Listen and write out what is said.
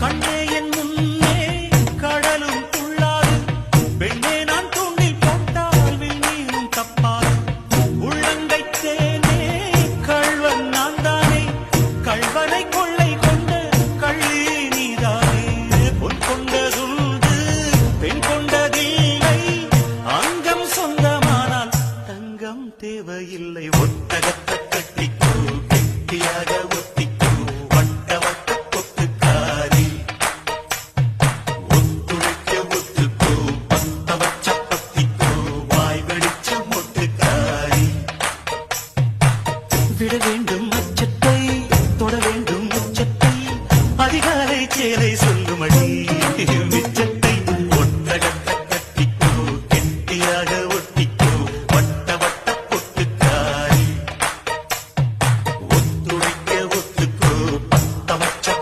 கண்ணே என் முன்னே கடலும் துள்ளாது, பெண்ணே நான் தூண்டில் போட்டால் விண்மீனும் தப்பாது. உள்ளங்கை தேனே கள்வன் நான் தானே, கள்வனை கொள்ளை கொண்ட கள்ளி நீதானே. பொன் கொண்டதுண்டு பெண் கொண்டதில்லை, அங்கம் சொந்தமானால் தங்கம் தேவையில்லை. ஒட்டகத்தை கட்டிக்கோ கெட்டியாக ஒத்திக்கோ, வட்ட வட்ட கொத்துக்காரி ஒத்துழைக்க ஒத்துக்கோ, பத்த வச்ச பத்திக்கோ, வாய் வெடிச்ச மொட்டுக்காரி. விட வேண்டும் அச்சத்தை, தொட வேண்டும் உச்சத்தை, அதிகாலை சேலை